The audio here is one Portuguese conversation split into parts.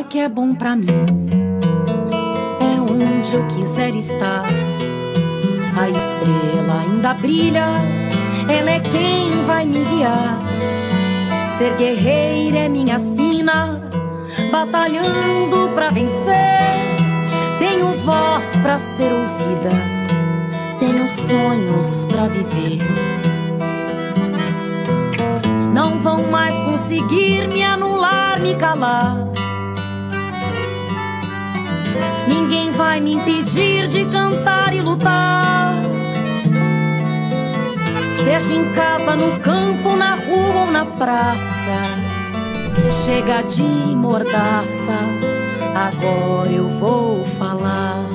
que é bom pra mim, é onde eu quiser estar. A estrela ainda brilha, ela é quem vai me guiar. Ser guerreira é minha sina, batalhando pra vencer. Tenho voz pra ser ouvida, tenho sonhos pra viver. Não vão mais conseguir me anular, me calar. Ninguém vai me impedir de cantar e lutar. Seja em casa, no campo, na rua ou na praça. Chega de mordaça, agora eu vou falar.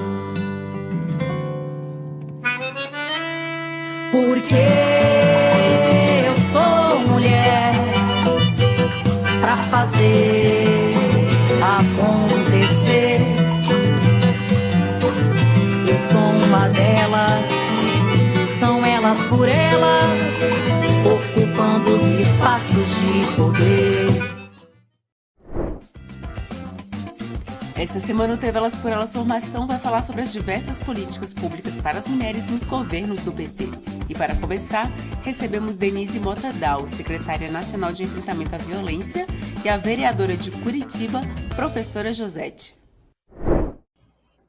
Porque eu sou mulher pra fazer acontecer. Eu sou uma delas, são elas por elas, ocupando os espaços de poder. Esta semana o TV Elas por Elas Formação vai falar sobre as diversas políticas públicas para as mulheres nos governos do PT. E para começar, recebemos Denise Motadal, secretária nacional de enfrentamento à violência, e a vereadora de Curitiba, professora Josete.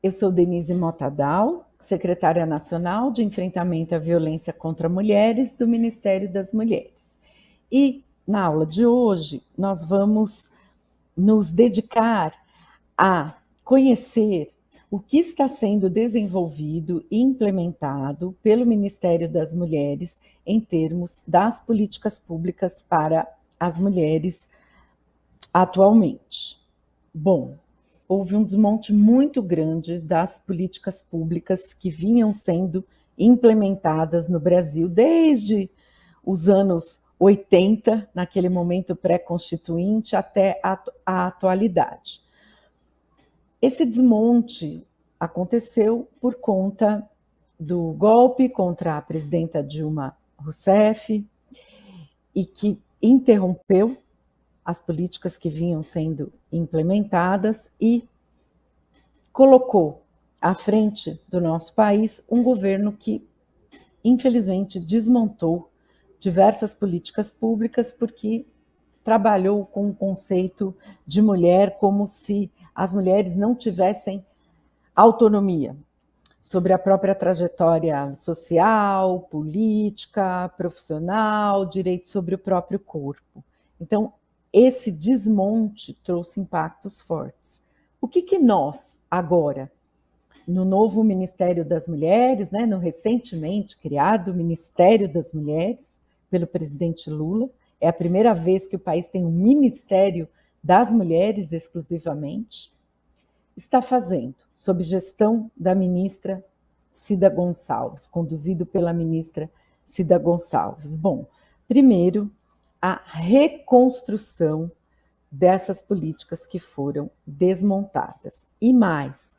Eu sou Denise Motadal, secretária nacional de enfrentamento à violência contra mulheres do Ministério das Mulheres. E na aula de hoje nós vamos nos dedicar a conhecer o que está sendo desenvolvido e implementado pelo Ministério das Mulheres em termos das políticas públicas para as mulheres atualmente. Bom, houve um desmonte muito grande das políticas públicas que vinham sendo implementadas no Brasil desde os anos 80, naquele momento pré-constituinte, até a atualidade. Esse desmonte aconteceu por conta do golpe contra a presidenta Dilma Rousseff e que interrompeu as políticas que vinham sendo implementadas e colocou à frente do nosso país um governo que, infelizmente, desmontou diversas políticas públicas porque trabalhou com o conceito de mulher como se as mulheres não tivessem autonomia sobre a própria trajetória social, política, profissional, direito sobre o próprio corpo. Então, esse desmonte trouxe impactos fortes. O que nós, agora, no novo Ministério das Mulheres, no recentemente criado Ministério das Mulheres, pelo presidente Lula, é a primeira vez que o país tem um Ministério das Mulheres exclusivamente, está fazendo, sob gestão da ministra Cida Gonçalves, conduzido pela ministra Cida Gonçalves. Bom, primeiro, a reconstrução dessas políticas que foram desmontadas. E mais,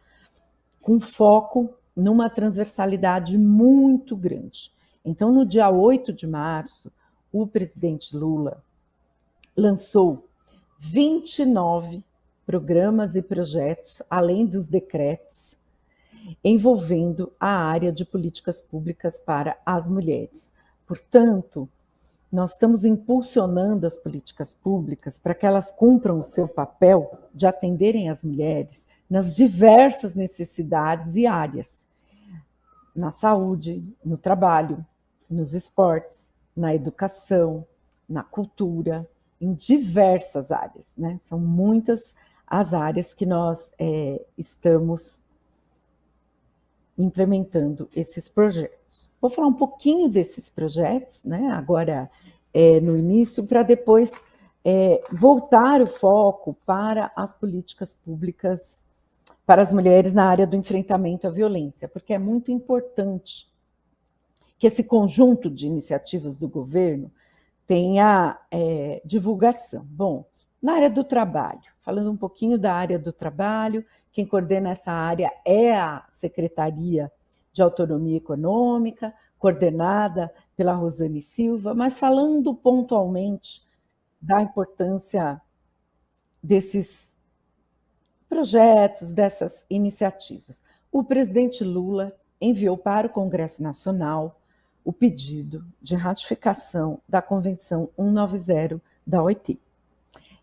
com foco numa transversalidade muito grande. Então, no dia 8 de março, o presidente Lula lançou 29 programas e projetos, além dos decretos, envolvendo a área de políticas públicas para as mulheres. Portanto, nós estamos impulsionando as políticas públicas para que elas cumpram o seu papel de atenderem as mulheres nas diversas necessidades e áreas, na saúde, no trabalho, nos esportes, na educação, na cultura, em diversas áreas, São muitas as áreas que nós estamos implementando esses projetos. Vou falar um pouquinho desses projetos, agora no início, para depois voltar o foco para as políticas públicas para as mulheres na área do enfrentamento à violência, porque é muito importante que esse conjunto de iniciativas do governo tenha divulgação. Bom, na área do trabalho, falando um pouquinho da área do trabalho, quem coordena essa área é a Secretaria de Autonomia Econômica, coordenada pela Rosane Silva, mas falando pontualmente da importância desses projetos, dessas iniciativas. O presidente Lula enviou para o Congresso Nacional o pedido de ratificação da Convenção 190 da OIT.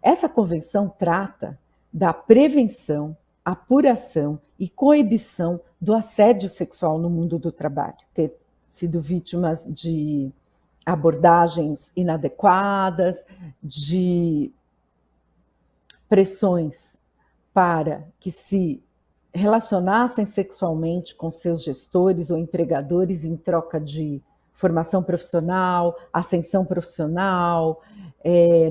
Essa convenção trata da prevenção, apuração e coibição do assédio sexual no mundo do trabalho. Ter sido vítimas de abordagens inadequadas, de pressões para que se relacionassem sexualmente com seus gestores ou empregadores em troca de formação profissional, ascensão profissional,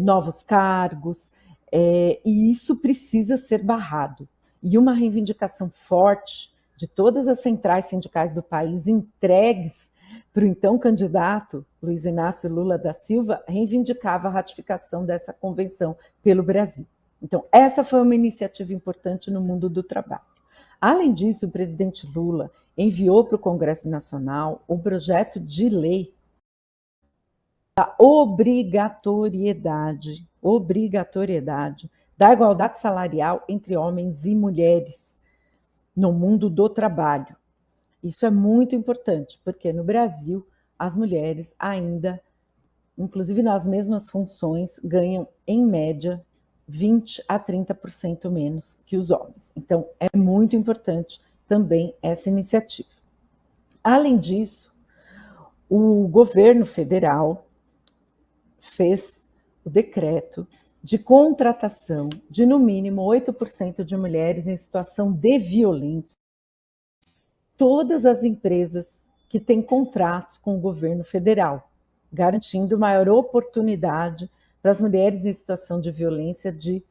novos cargos, e isso precisa ser barrado. E uma reivindicação forte de todas as centrais sindicais do país entregues para o então candidato Luiz Inácio Lula da Silva reivindicava a ratificação dessa convenção pelo Brasil. Então, essa foi uma iniciativa importante no mundo do trabalho. Além disso, o presidente Lula enviou para o Congresso Nacional o projeto de lei da obrigatoriedade da igualdade salarial entre homens e mulheres no mundo do trabalho. Isso é muito importante, porque no Brasil as mulheres ainda, inclusive nas mesmas funções, ganham em média 20 a 30% menos que os homens. Então, é muito importante também essa iniciativa. Além disso, o governo federal fez o decreto de contratação de, no mínimo, 8% de mulheres em situação de violência. Todas as empresas que têm contratos com o governo federal, garantindo maior oportunidade para as mulheres em situação de violência de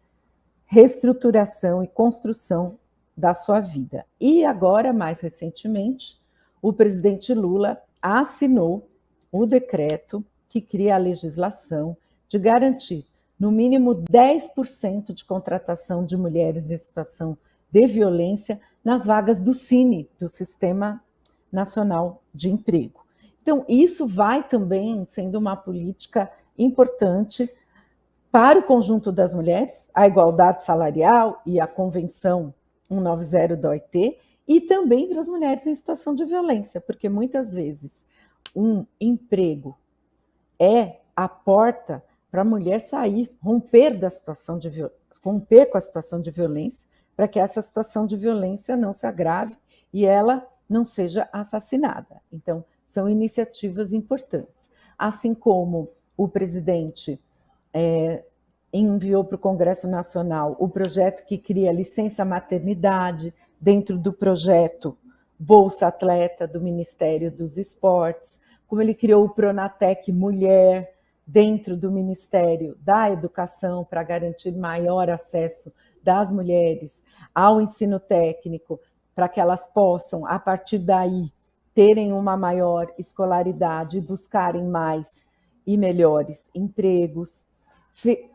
reestruturação e construção da sua vida. E agora, mais recentemente, o presidente Lula assinou o decreto que cria a legislação de garantir, no mínimo, 10% de contratação de mulheres em situação de violência nas vagas do SINE, do Sistema Nacional de Emprego. Então, isso vai também sendo uma política importante para o conjunto das mulheres, a igualdade salarial e a Convenção 190 da OIT, e também para as mulheres em situação de violência, porque muitas vezes um emprego é a porta para a mulher sair, romper com a situação de violência, para que essa situação de violência não se agrave e ela não seja assassinada. Então, são iniciativas importantes. Assim como o presidente enviou para o Congresso Nacional o projeto que cria licença maternidade dentro do projeto Bolsa Atleta do Ministério dos Esportes, como ele criou o Pronatec Mulher dentro do Ministério da Educação para garantir maior acesso das mulheres ao ensino técnico, para que elas possam, a partir daí, terem uma maior escolaridade e buscarem mais e melhores empregos.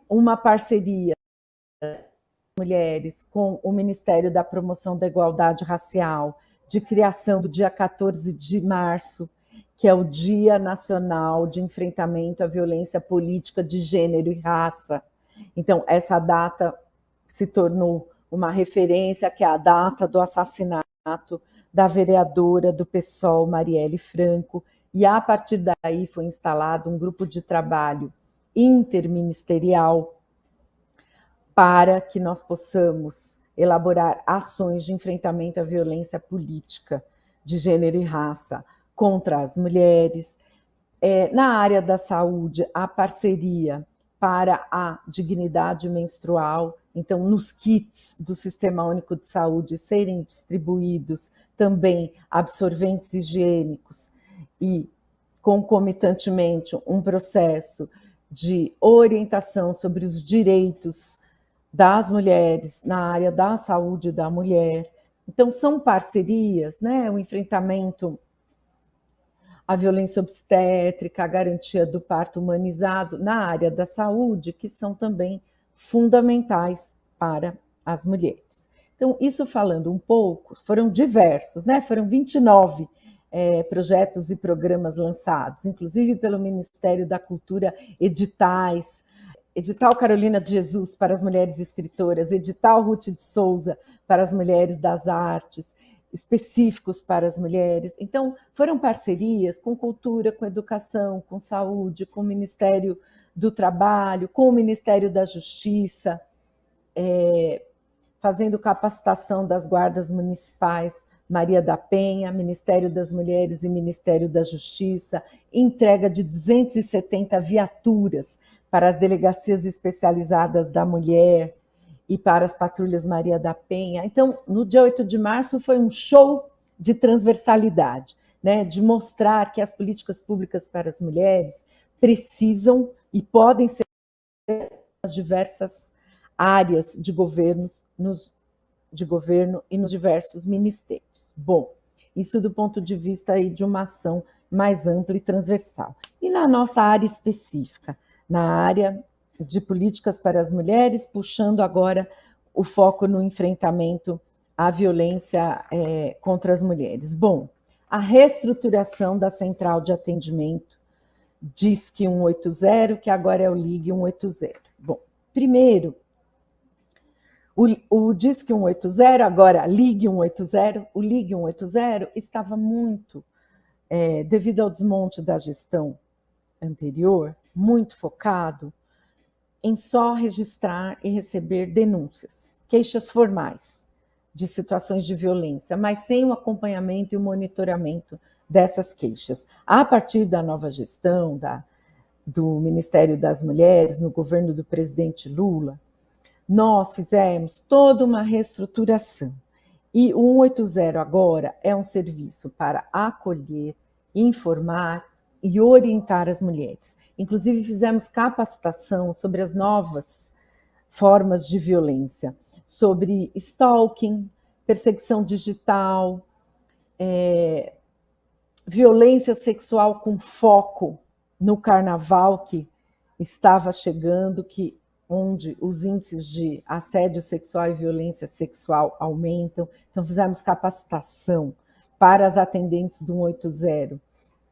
Uma parceria de mulheres com o Ministério da Promoção da Igualdade Racial, de criação do dia 14 de março, que é o Dia Nacional de Enfrentamento à Violência Política de Gênero e Raça. Então, essa data se tornou uma referência, que é a data do assassinato da vereadora do PSOL, Marielle Franco, e a partir daí foi instalado um grupo de trabalho interministerial para que nós possamos elaborar ações de enfrentamento à violência política de gênero e raça contra as mulheres. Na área da saúde, a parceria para a dignidade menstrual, então nos kits do Sistema Único de Saúde serem distribuídos também absorventes higiênicos e, concomitantemente, um processo de orientação sobre os direitos das mulheres na área da saúde da mulher. Então, são parcerias, né? O enfrentamento à violência obstétrica, a garantia do parto humanizado na área da saúde, que são também fundamentais para as mulheres. Então, isso falando um pouco, foram diversos, né? Foram 29 projetos e programas lançados, inclusive pelo Ministério da Cultura, editais, edital Carolina de Jesus para as mulheres escritoras, edital Ruth de Souza para as mulheres das artes, específicos para as mulheres. Então, foram parcerias com cultura, com educação, com saúde, com o Ministério do Trabalho, com o Ministério da Justiça, fazendo capacitação das guardas municipais Maria da Penha, Ministério das Mulheres e Ministério da Justiça, entrega de 270 viaturas para as delegacias especializadas da mulher e para as patrulhas Maria da Penha. Então, no dia 8 de março foi um show de transversalidade, né, de mostrar que as políticas públicas para as mulheres precisam e podem ser nas diversas áreas de governo e nos diversos ministérios. Bom, isso do ponto de vista aí de uma ação mais ampla e transversal. E na nossa área específica, na área de políticas para as mulheres, puxando agora o foco no enfrentamento à violência contra as mulheres. Bom, a reestruturação da central de atendimento Disque 180, que agora é o Ligue 180. Bom, primeiro, o Disque 180, agora Ligue 180, o Ligue 180 estava muito, devido ao desmonte da gestão anterior, muito focado em só registrar e receber denúncias, queixas formais de situações de violência, mas sem o acompanhamento e o monitoramento dessas queixas. A partir da nova gestão do Ministério das Mulheres, no governo do presidente Lula, nós fizemos toda uma reestruturação. E o 180 agora é um serviço para acolher, informar e orientar as mulheres. Inclusive, fizemos capacitação sobre as novas formas de violência, sobre stalking, perseguição digital, violência sexual com foco no carnaval que estava chegando, onde os índices de assédio sexual e violência sexual aumentam. Então, fizemos capacitação para as atendentes do 180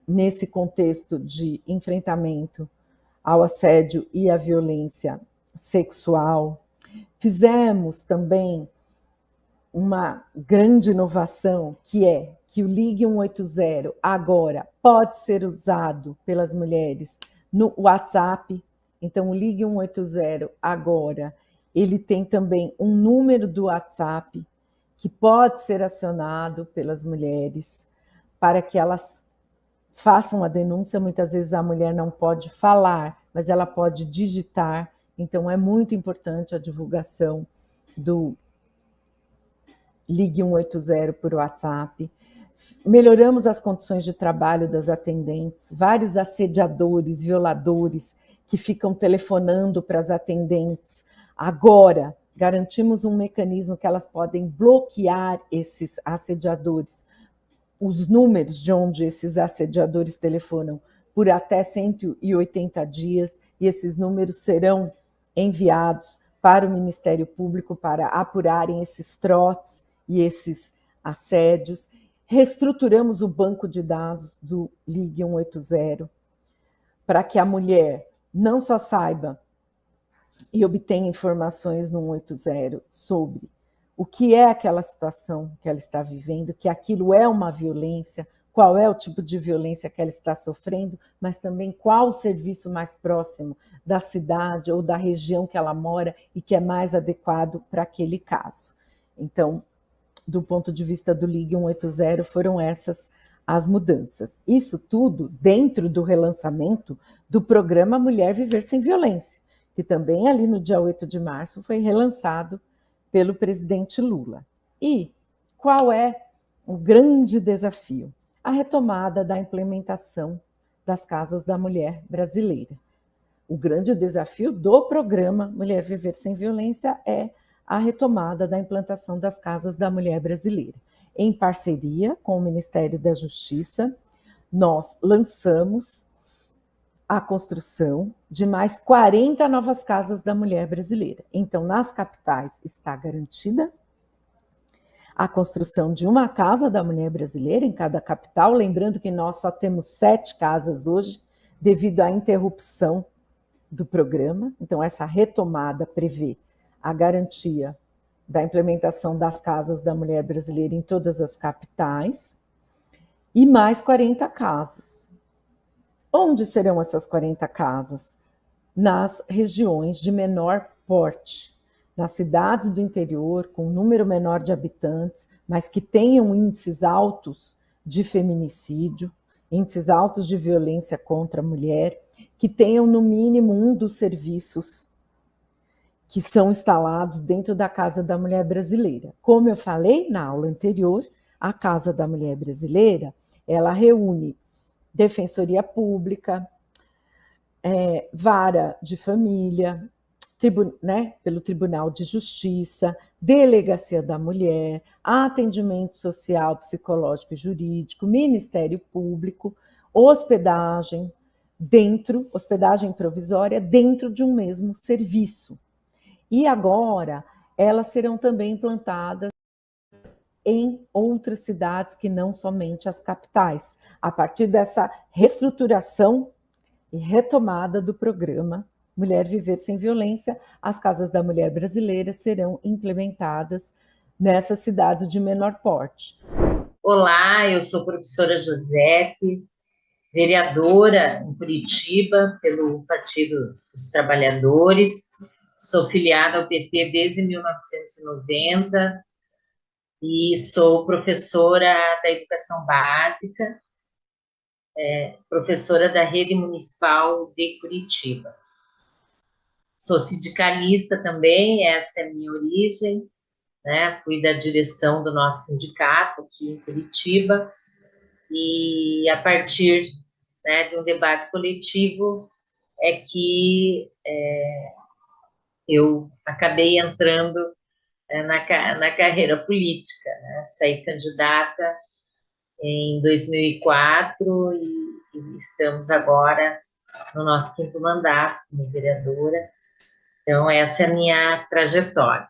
nesse contexto de enfrentamento ao assédio e à violência sexual. Fizemos também uma grande inovação, que é que o Ligue 180 agora pode ser usado pelas mulheres no WhatsApp. Então, o Ligue 180 agora, ele tem também um número do WhatsApp que pode ser acionado pelas mulheres para que elas façam a denúncia. Muitas vezes a mulher não pode falar, mas ela pode digitar. Então, é muito importante a divulgação do Ligue 180 por WhatsApp. Melhoramos as condições de trabalho das atendentes, vários assediadores, violadores que ficam telefonando para as atendentes. Agora, garantimos um mecanismo que elas podem bloquear esses assediadores, os números de onde esses assediadores telefonam, por até 180 dias, e esses números serão enviados para o Ministério Público para apurarem esses trotes e esses assédios. Reestruturamos o banco de dados do Ligue 180 para que a mulher não só saiba e obtenha informações no 180 sobre o que é aquela situação que ela está vivendo, que aquilo é uma violência, qual é o tipo de violência que ela está sofrendo, mas também qual o serviço mais próximo da cidade ou da região que ela mora e que é mais adequado para aquele caso. Então, do ponto de vista do Ligue 180, foram essas as mudanças. Isso tudo dentro do relançamento do programa Mulher Viver Sem Violência, que também ali no dia 8 de março foi relançado pelo presidente Lula. E qual é o grande desafio? A retomada da implementação das Casas da Mulher Brasileira. O grande desafio do programa Mulher Viver Sem Violência é a retomada da implantação das Casas da Mulher Brasileira. Em parceria com o Ministério da Justiça, nós lançamos a construção de mais 40 novas Casas da Mulher Brasileira. Então, nas capitais está garantida a construção de uma Casa da Mulher Brasileira em cada capital, lembrando que nós só temos 7 casas hoje, devido à interrupção do programa. Então, essa retomada prevê a garantia da implementação das casas da mulher brasileira em todas as capitais e mais 40 casas. Onde serão essas 40 casas? Nas regiões de menor porte, nas cidades do interior, com um número menor de habitantes, mas que tenham índices altos de feminicídio, índices altos de violência contra a mulher, que tenham no mínimo um dos serviços que são instalados dentro da Casa da Mulher Brasileira. Como eu falei na aula anterior, a Casa da Mulher Brasileira, ela reúne Defensoria Pública, Vara de Família, pelo Tribunal de Justiça, Delegacia da Mulher, Atendimento Social, Psicológico e Jurídico, Ministério Público, hospedagem provisória dentro de um mesmo serviço. E agora, elas serão também implantadas em outras cidades que não somente as capitais, a partir dessa reestruturação e retomada do programa Mulher Viver Sem Violência, as Casas da Mulher Brasileira serão implementadas nessas cidades de menor porte. Olá, eu sou a professora Josete, vereadora em Curitiba pelo Partido dos Trabalhadores, sou filiada ao PT desde 1990 e sou professora da Educação Básica, professora da Rede Municipal de Curitiba. Sou sindicalista também, essa é a minha origem, né? Fui da direção do nosso sindicato aqui em Curitiba e a partir, né, de um debate coletivo é que eu acabei entrando na carreira política, né? Saí candidata em 2004 e estamos agora no nosso 5º mandato como vereadora. Então, essa é a minha trajetória.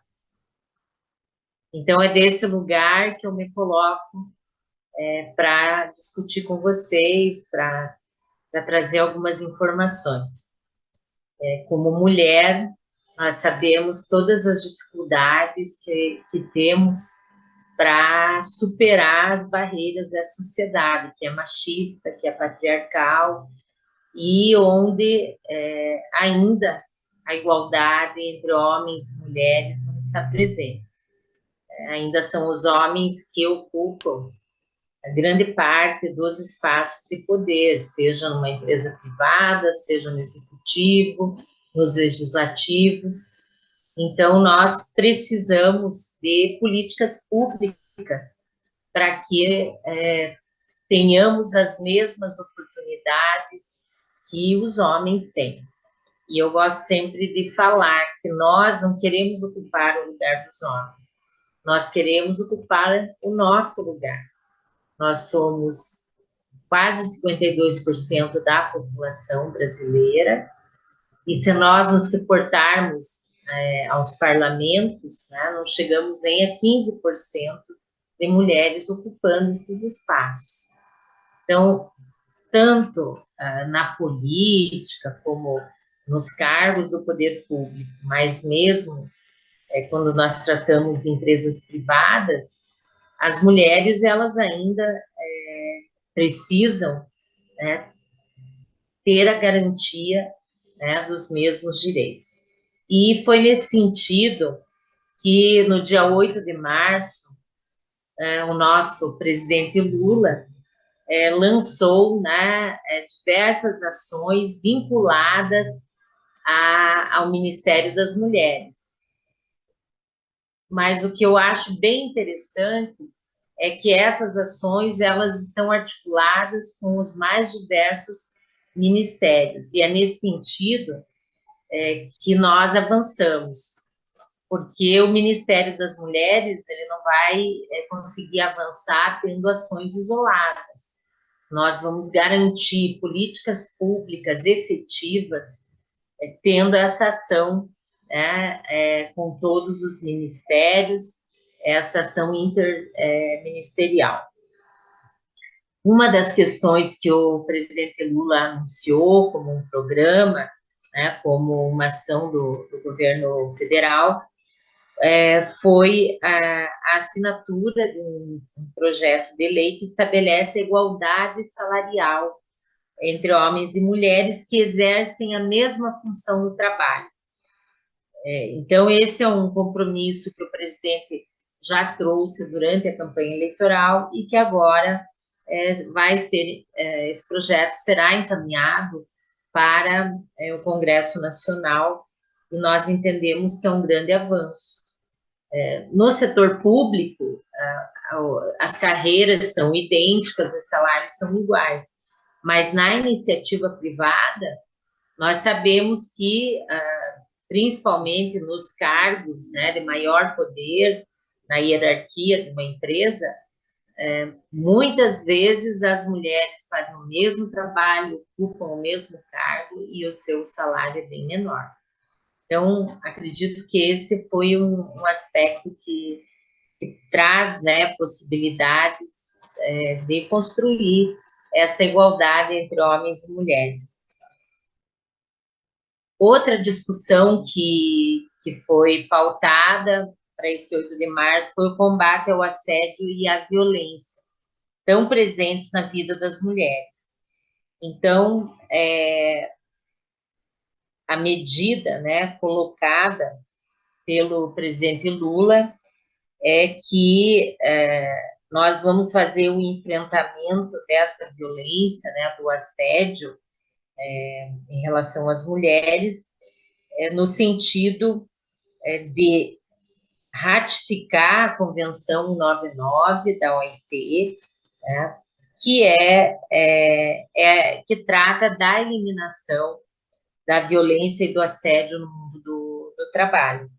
Então, é desse lugar que eu me coloco para discutir com vocês, para trazer algumas informações. Como mulher, nós sabemos todas as dificuldades que temos para superar as barreiras da sociedade, que é machista, que é patriarcal, e onde ainda a igualdade entre homens e mulheres não está presente. Ainda são os homens que ocupam a grande parte dos espaços de poder, seja numa empresa privada, seja no executivo, nos legislativos. Então, nós precisamos de políticas públicas para que tenhamos as mesmas oportunidades que os homens têm. E eu gosto sempre de falar que nós não queremos ocupar o lugar dos homens, nós queremos ocupar o nosso lugar. Nós somos quase 52% da população brasileira, e se nós nos reportarmos aos parlamentos, né, não chegamos nem a 15% de mulheres ocupando esses espaços. Então, tanto na política como nos cargos do poder público, mas mesmo quando nós tratamos de empresas privadas, as mulheres, elas ainda precisam ter a garantia dos mesmos direitos. E foi nesse sentido que, no dia 8 de março, o nosso presidente Lula lançou diversas ações vinculadas ao Ministério das Mulheres. Mas o que eu acho bem interessante é que essas ações, elas estão articuladas com os mais diversos ministérios, e é nesse sentido que nós avançamos, porque o Ministério das Mulheres, ele não vai conseguir avançar tendo ações isoladas. Nós vamos garantir políticas públicas efetivas tendo essa ação com todos os ministérios, essa ação interministerial. Uma das questões que o presidente Lula anunciou como um programa né, como uma ação do governo federal, foi a assinatura de um projeto de lei que estabelece a igualdade salarial entre homens e mulheres que exercem a mesma função no trabalho. Então, esse é um compromisso que o presidente já trouxe durante a campanha eleitoral e que agora esse projeto será encaminhado para o Congresso Nacional, e nós entendemos que é um grande avanço. No setor público, as carreiras são idênticas, os salários são iguais, mas na iniciativa privada, nós sabemos que, principalmente nos cargos, né, de maior poder, na hierarquia de uma empresa, muitas vezes as mulheres fazem o mesmo trabalho, ocupam o mesmo cargo e o seu salário é bem menor. Então, acredito que esse foi um aspecto que traz, né, possibilidades de construir essa igualdade entre homens e mulheres. Outra discussão que foi pautada para esse 8 de março foi o combate ao assédio e à violência, tão presentes na vida das mulheres. Então, a medida, né, colocada pelo presidente Lula é que nós vamos fazer o enfrentamento dessa violência, né, do assédio em relação às mulheres, no sentido de ratificar a Convenção 99 da OIT, né, que trata da eliminação da violência e do assédio no mundo do trabalho.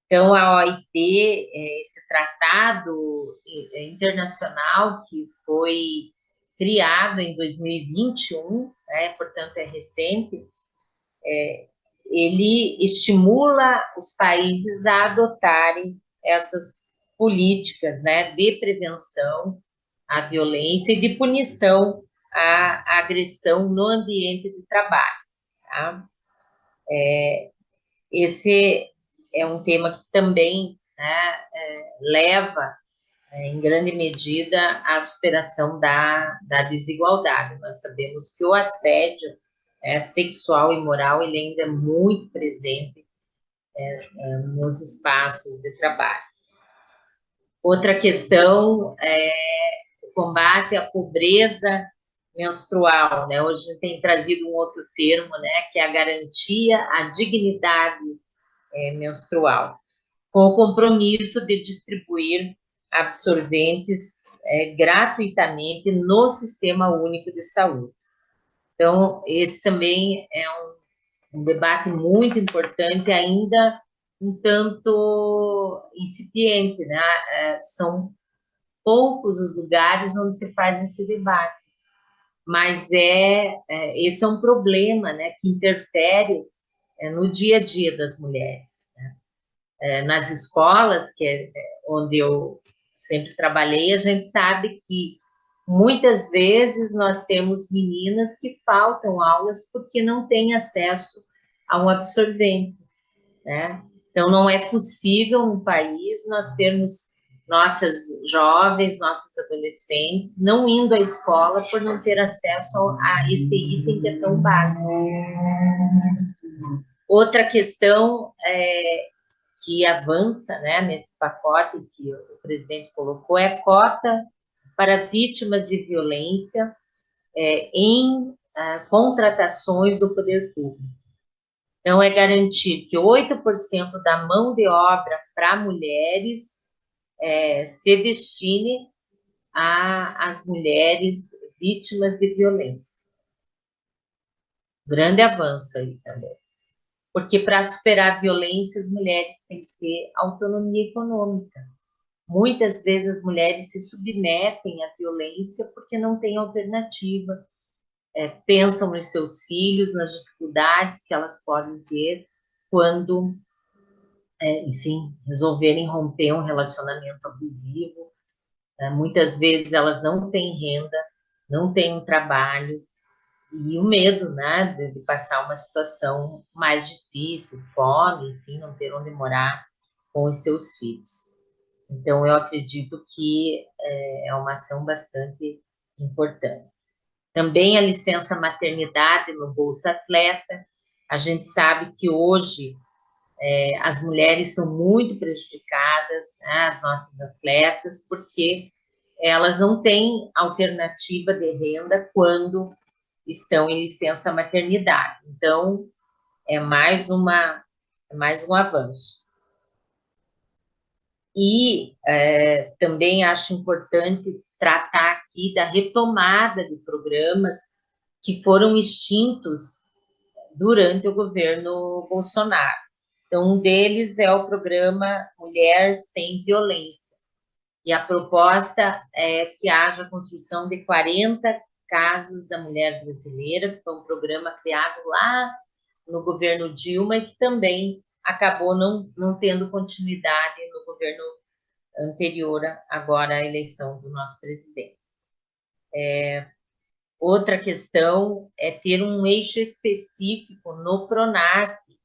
Então, a OIT, esse tratado internacional que foi criado em 2021, né, portanto é recente, ele estimula os países a adotarem essas políticas, né, de prevenção à violência e de punição à agressão no ambiente de trabalho. Tá? Esse é um tema que também, né, leva, em grande medida, à superação da desigualdade. Nós sabemos que o assédio sexual e moral ele ainda é muito presente nos espaços de trabalho. Outra questão é o combate à pobreza menstrual, né? Hoje a gente tem trazido um outro termo, né, que é a garantia à dignidade menstrual, com o compromisso de distribuir absorventes gratuitamente no Sistema Único de Saúde. Então, esse também é um debate muito importante, ainda um tanto incipiente, né? São poucos os lugares onde se faz esse debate, mas esse é um problema, né, que interfere no dia a dia das mulheres, né? Nas escolas, que é onde eu sempre trabalhei, a gente sabe que muitas vezes nós temos meninas que faltam aulas porque não têm acesso a um absorvente, né? Então, não é possível no país nós termos nossas jovens, nossas adolescentes não indo à escola por não ter acesso a esse item que é tão básico. Outra questão que avança, né, nesse pacote que o presidente colocou é a cota para vítimas de violência em contratações do poder público. Então, é garantir que 8% da mão de obra para mulheres se destine às mulheres vítimas de violência. Grande avanço aí também. Porque para superar a violência, as mulheres têm que ter autonomia econômica. Muitas vezes as mulheres se submetem à violência porque não têm alternativa. Pensam nos seus filhos, nas dificuldades que elas podem ter quando, enfim, resolverem romper um relacionamento abusivo. Muitas vezes elas não têm renda, não têm um trabalho, e o medo, né, de passar uma situação mais difícil, fome, enfim, não ter onde morar com os seus filhos. Então, eu acredito que é uma ação bastante importante. Também a licença maternidade no Bolsa Atleta. A gente sabe que hoje as mulheres são muito prejudicadas, né, as nossas atletas, porque elas não têm alternativa de renda quando estão em licença maternidade. Então, é mais um avanço. E também acho importante tratar aqui da retomada de programas que foram extintos durante o governo Bolsonaro. Então, um deles é o programa Mulher Sem Violência. E a proposta é que haja a construção de 40 casas da mulher brasileira, que foi um programa criado lá no governo Dilma e que também acabou não tendo continuidade no governo anterior, agora à eleição do nosso presidente. Outra questão é ter um eixo específico no PRONASSE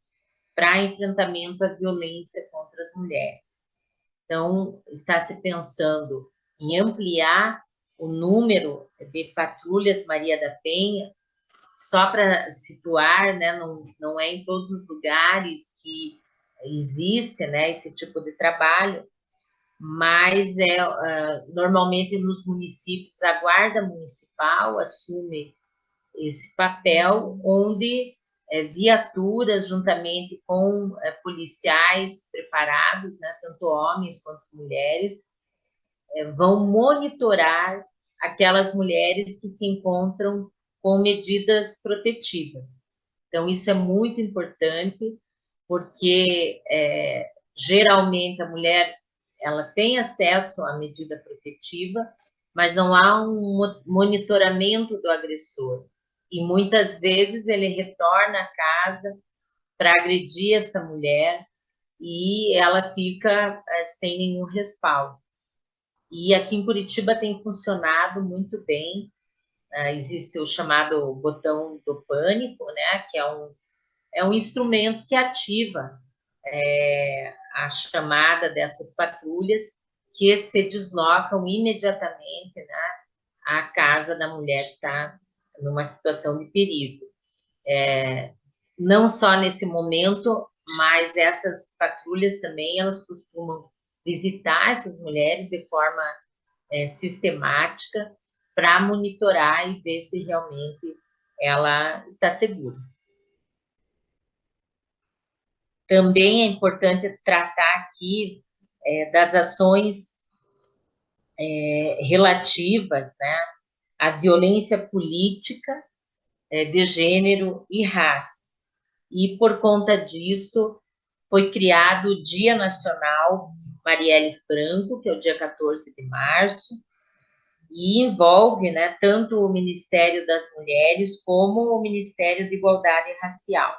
para enfrentamento à violência contra as mulheres. Então, está se pensando em ampliar o número de patrulhas Maria da Penha, só para situar, né, não é em todos os lugares que existe, né, esse tipo de trabalho, mas normalmente nos municípios a guarda municipal assume esse papel, onde viaturas juntamente com policiais preparados, né, tanto homens quanto mulheres, vão monitorar aquelas mulheres que se encontram com medidas protetivas. Então, isso é muito importante, porque geralmente a mulher ela tem acesso à medida protetiva, mas não há um monitoramento do agressor. E muitas vezes ele retorna à casa para agredir esta mulher e ela fica sem nenhum respaldo. E aqui em Curitiba tem funcionado muito bem. Existe o chamado botão do pânico, né, que é um instrumento que ativa a chamada dessas patrulhas que se deslocam imediatamente, né, à casa da mulher que está numa situação de perigo. Não só nesse momento, mas essas patrulhas também, elas costumam visitar essas mulheres de forma sistemática para monitorar e ver se realmente ela está segura. Também é importante tratar aqui das ações relativas, né, à violência política, de gênero e raça. E, por conta disso, foi criado o Dia Nacional Marielle Franco, que é o dia 14 de março, e envolve, né, tanto o Ministério das Mulheres como o Ministério de Igualdade Racial.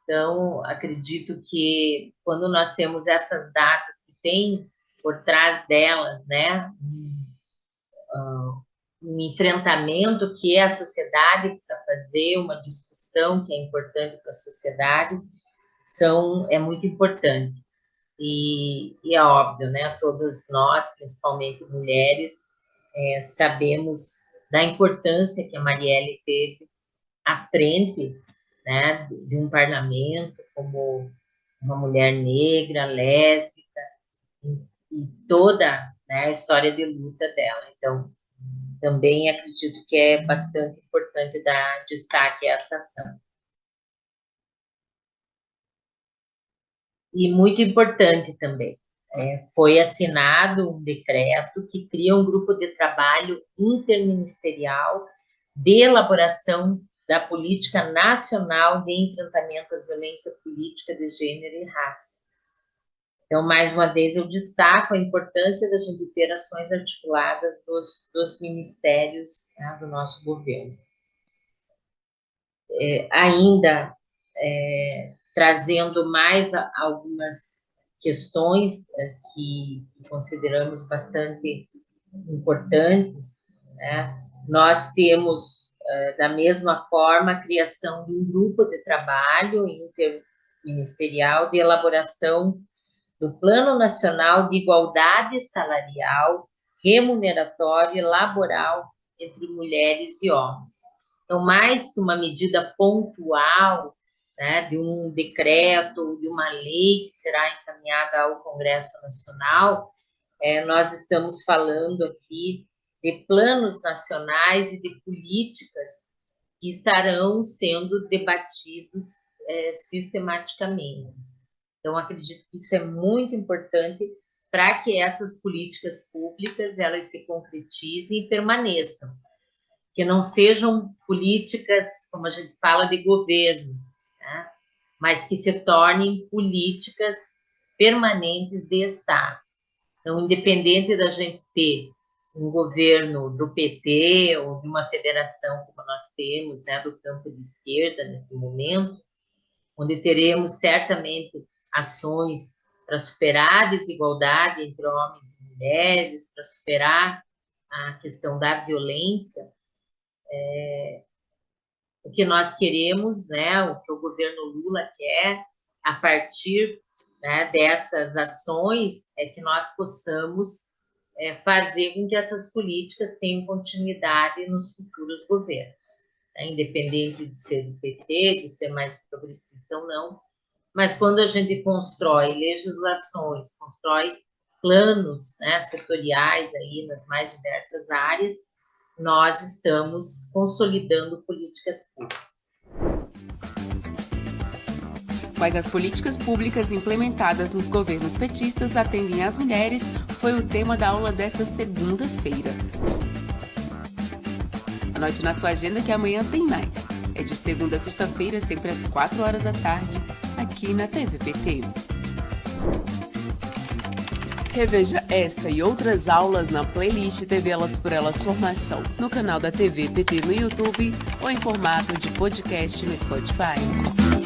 Então, acredito que quando nós temos essas datas que tem por trás delas, né, um enfrentamento que a sociedade precisa fazer, uma discussão que é importante para a sociedade, é muito importante. E é óbvio, né, todas nós, principalmente mulheres, sabemos da importância que a Marielle teve à frente, né, de um parlamento, como uma mulher negra, lésbica, e toda, né, a história de luta dela. Então, também acredito que é bastante importante dar destaque a essa ação. E muito importante também, foi assinado um decreto que cria um grupo de trabalho interministerial de elaboração da Política Nacional de Enfrentamento à Violência Política de Gênero e Raça. Então, mais uma vez, eu destaco a importância da gente ter ações articuladas dos ministérios, né, do nosso governo. Ainda trazendo mais algumas questões que consideramos bastante importantes, né? Nós temos da mesma forma, a criação de um grupo de trabalho interministerial de elaboração do Plano Nacional de Igualdade Salarial, Remuneratória e Laboral entre mulheres e homens. Então, mais que uma medida pontual, né, de um decreto ou de uma lei que será encaminhada ao Congresso Nacional, nós estamos falando aqui de planos nacionais e de políticas que estarão sendo debatidos sistematicamente. Então, acredito que isso é muito importante para que essas políticas públicas elas se concretizem e permaneçam, que não sejam políticas, como a gente fala, de governo, né? Mas que se tornem políticas permanentes de Estado. Então, independente da gente ter um governo do PT ou de uma federação como nós temos, né, do campo de esquerda nesse momento, onde teremos certamente ações para superar a desigualdade entre homens e mulheres, para superar a questão da violência. O que nós queremos, né, o que o governo Lula quer, a partir, né, dessas ações, é que nós possamos fazer com que essas políticas tenham continuidade nos futuros governos, né, independente de ser do PT, de ser mais progressista ou não. Mas quando a gente constrói legislações, constrói planos, né, setoriais aí nas mais diversas áreas, nós estamos consolidando políticas públicas. Quais as políticas públicas implementadas nos governos petistas atendem às mulheres foi o tema da aula desta segunda-feira. Anote na sua agenda que amanhã tem mais. É de segunda a sexta-feira, sempre às 4 horas da tarde, aqui na TV PT. Reveja esta e outras aulas na playlist TV Elas por Elas Formação, no canal da TV PT no YouTube ou em formato de podcast no Spotify.